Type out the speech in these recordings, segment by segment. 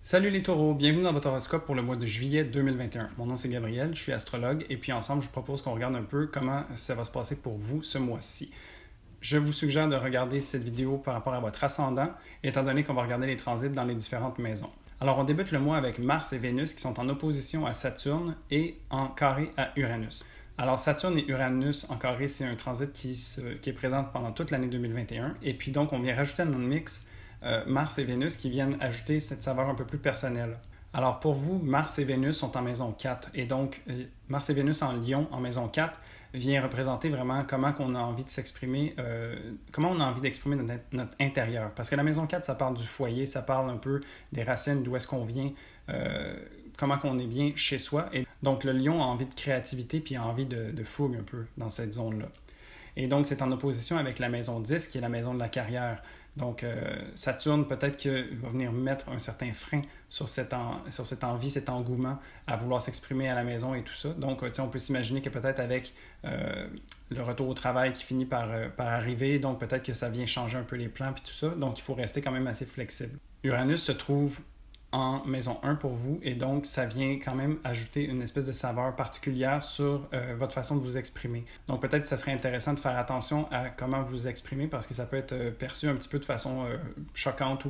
Salut les taureaux, bienvenue dans votre horoscope pour le mois de juillet 2021. Mon nom c'est Gabriel, je suis astrologue et puis ensemble je vous propose qu'on regarde un peu comment ça va se passer pour vous ce mois-ci. Je vous suggère de regarder cette vidéo par rapport à votre ascendant, étant donné qu'on va regarder les transits dans les différentes maisons. Alors on débute le mois avec Mars et Vénus qui sont en opposition à Saturne et en carré à Uranus. Alors Saturne et Uranus en carré, c'est un transit qui est présent pendant toute l'année 2021 et puis donc on vient rajouter à notre mix Mars et Vénus qui viennent ajouter cette saveur un peu plus personnelle. Alors pour vous, Mars et Vénus sont en maison 4 et donc Mars et Vénus en Lion en maison 4 vient représenter vraiment comment on a envie de s'exprimer, comment on a envie d'exprimer notre intérieur. Parce que la maison 4, ça parle du foyer, ça parle un peu des racines, d'où est-ce qu'on vient, comment on est bien chez soi. Et donc le Lion a envie de créativité puis a envie de fougue un peu dans cette zone-là. Et donc, c'est en opposition avec la maison 10, qui est la maison de la carrière. Donc, Saturne, peut-être qu'il va venir mettre un certain frein sur cette envie, cet engouement à vouloir s'exprimer à la maison et tout ça. Donc, on peut s'imaginer que peut-être avec le retour au travail qui finit par arriver, donc peut-être que ça vient changer un peu les plans et tout ça. Donc, il faut rester quand même assez flexible. Uranus se trouve en maison 1 pour vous et donc ça vient quand même ajouter une espèce de saveur particulière sur votre façon de vous exprimer. Donc peut-être que ça serait intéressant de faire attention à comment vous exprimez parce que ça peut être perçu un petit peu de façon choquante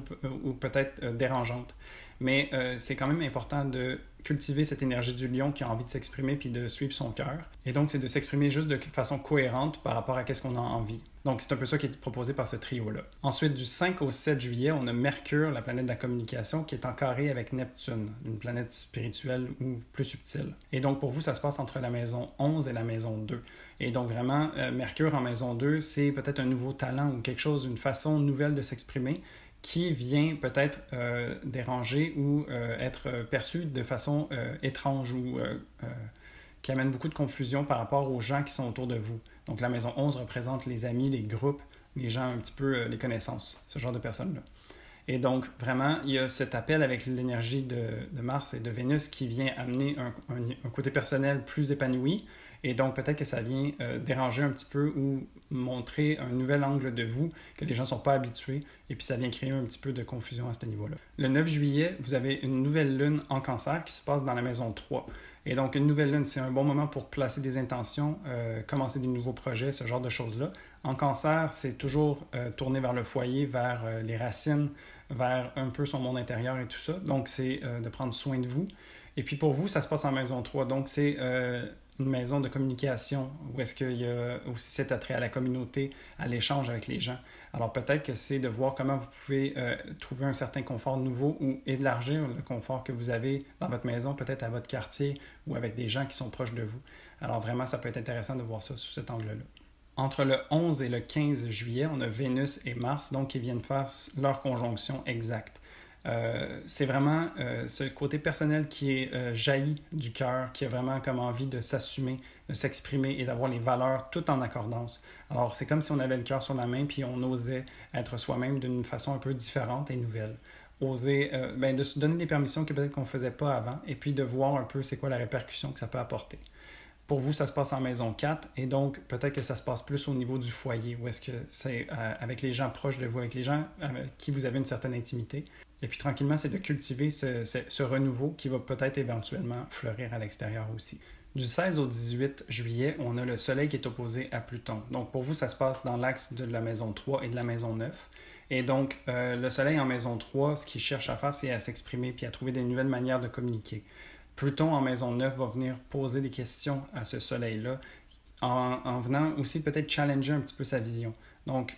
ou peut-être dérangeante. Mais c'est quand même important de cultiver cette énergie du lion qui a envie de s'exprimer puis de suivre son cœur. Et donc, c'est de s'exprimer juste de façon cohérente par rapport à ce qu'on a envie. Donc, c'est un peu ça qui est proposé par ce trio-là. Ensuite, du 5 au 7 juillet, on a Mercure, la planète de la communication, qui est en carré avec Neptune, une planète spirituelle ou plus subtile. Et donc, pour vous, ça se passe entre la maison 11 et la maison 2. Et donc, vraiment, Mercure en maison 2, c'est peut-être un nouveau talent ou quelque chose, une façon nouvelle de s'exprimer qui vient peut-être déranger ou être perçu de façon étrange ou qui amène beaucoup de confusion par rapport aux gens qui sont autour de vous. Donc la maison 11 représente les amis, les groupes, les gens un petit peu, les connaissances, ce genre de personnes-là. Et donc, vraiment, il y a cet appel avec l'énergie de Mars et de Vénus qui vient amener un côté personnel plus épanoui. Et donc, peut-être que ça vient déranger un petit peu ou montrer un nouvel angle de vous que les gens ne sont pas habitués. Et puis, ça vient créer un petit peu de confusion à ce niveau-là. Le 9 juillet, vous avez une nouvelle lune en cancer qui se passe dans la maison 3. Et donc, une nouvelle lune, c'est un bon moment pour placer des intentions, commencer des nouveaux projets, ce genre de choses-là. En cancer, c'est toujours tourné vers le foyer, vers les racines, vers un peu son monde intérieur et tout ça. Donc, c'est de prendre soin de vous. Et puis, pour vous, ça se passe en maison 3. Donc, c'est une maison de communication où est-ce qu'il y a aussi cet attrait à la communauté, à l'échange avec les gens. Alors peut-être que c'est de voir comment vous pouvez trouver un certain confort nouveau ou élargir le confort que vous avez dans votre maison, peut-être à votre quartier ou avec des gens qui sont proches de vous. Alors vraiment, ça peut être intéressant de voir ça sous cet angle-là. Entre le 11 et le 15 juillet, on a Vénus et Mars, donc qui viennent faire leur conjonction exacte. C'est vraiment ce côté personnel qui est jailli du cœur, qui a vraiment comme envie de s'assumer, de s'exprimer et d'avoir les valeurs tout en accordance. Alors c'est comme si on avait le cœur sur la main puis on osait être soi-même d'une façon un peu différente et nouvelle. Oser de se donner des permissions que peut-être qu'on ne faisait pas avant et puis de voir un peu c'est quoi la répercussion que ça peut apporter. Pour vous, ça se passe en maison 4 et donc peut-être que ça se passe plus au niveau du foyer où est-ce que c'est avec les gens proches de vous, avec les gens avec qui vous avez une certaine intimité. Et puis tranquillement, c'est de cultiver ce renouveau qui va peut-être éventuellement fleurir à l'extérieur aussi. Du 16 au 18 juillet, on a le Soleil qui est opposé à Pluton. Donc pour vous, ça se passe dans l'axe de la maison 3 et de la maison 9. Et donc le Soleil en maison 3, ce qu'il cherche à faire, c'est à s'exprimer puis à trouver des nouvelles manières de communiquer. Pluton en maison 9 va venir poser des questions à ce Soleil-là en venant aussi peut-être challenger un petit peu sa vision. Donc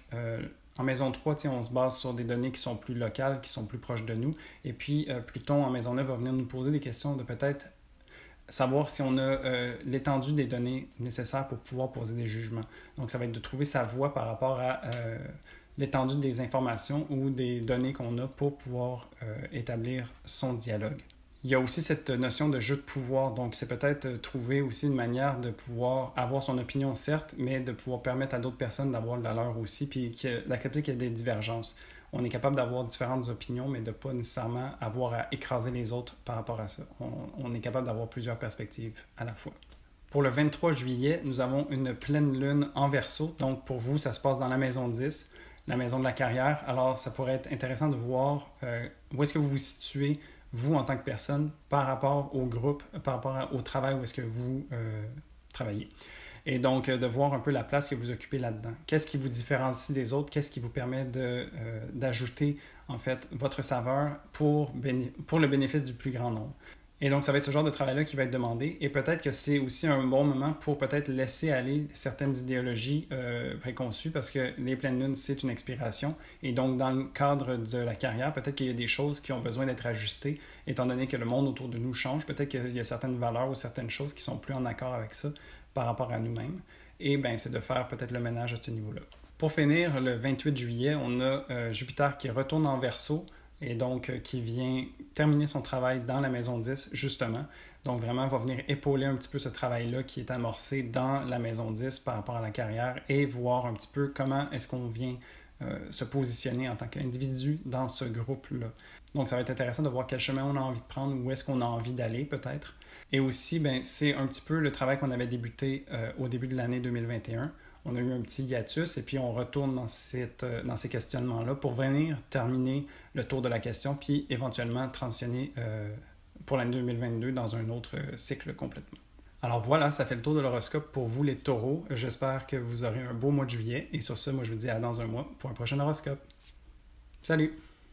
en maison 3, on se base sur des données qui sont plus locales, qui sont plus proches de nous. Et puis, Pluton en maison 9 va venir nous poser des questions de peut-être savoir si on a l'étendue des données nécessaires pour pouvoir poser des jugements. Donc, ça va être de trouver sa voie par rapport à l'étendue des informations ou des données qu'on a pour pouvoir établir son dialogue. Il y a aussi cette notion de jeu de pouvoir, donc c'est peut-être trouver aussi une manière de pouvoir avoir son opinion, certes, mais de pouvoir permettre à d'autres personnes d'avoir la leur aussi, puis d'accepter qu'il y a des divergences. On est capable d'avoir différentes opinions, mais de ne pas nécessairement avoir à écraser les autres par rapport à ça. On est capable d'avoir plusieurs perspectives à la fois. Pour le 23 juillet, nous avons une pleine lune en Verseau, donc pour vous, ça se passe dans la maison 10, la maison de la carrière. Alors, ça pourrait être intéressant de voir où est-ce que vous vous situez vous en tant que personne, par rapport au groupe, par rapport au travail où est-ce que vous travaillez. Et donc, de voir un peu la place que vous occupez là-dedans. Qu'est-ce qui vous différencie des autres? Qu'est-ce qui vous permet d'ajouter, en fait, votre saveur pour le bénéfice du plus grand nombre? Et donc, ça va être ce genre de travail-là qui va être demandé. Et peut-être que c'est aussi un bon moment pour peut-être laisser aller certaines idéologies préconçues parce que les pleines lunes, c'est une expiration. Et donc, dans le cadre de la carrière, peut-être qu'il y a des choses qui ont besoin d'être ajustées, étant donné que le monde autour de nous change. Peut-être qu'il y a certaines valeurs ou certaines choses qui sont plus en accord avec ça par rapport à nous-mêmes. Et bien, c'est de faire peut-être le ménage à ce niveau-là. Pour finir, le 28 juillet, on a Jupiter qui retourne en Verseau et donc qui vient terminer son travail dans la maison 10, justement. Donc vraiment, va venir épauler un petit peu ce travail-là qui est amorcé dans la maison 10 par rapport à la carrière et voir un petit peu comment est-ce qu'on vient se positionner en tant qu'individu dans ce groupe-là. Donc ça va être intéressant de voir quel chemin on a envie de prendre, où est-ce qu'on a envie d'aller peut-être. Et aussi, ben, c'est un petit peu le travail qu'on avait débuté au début de l'année 2021. On a eu un petit hiatus et puis on retourne dans ces questionnements-là pour venir terminer le tour de la question puis éventuellement transitionner pour l'année 2022 dans un autre cycle complètement. Alors voilà, ça fait le tour de l'horoscope pour vous les taureaux. J'espère que vous aurez un beau mois de juillet et sur ce, moi je vous dis à dans un mois pour un prochain horoscope. Salut!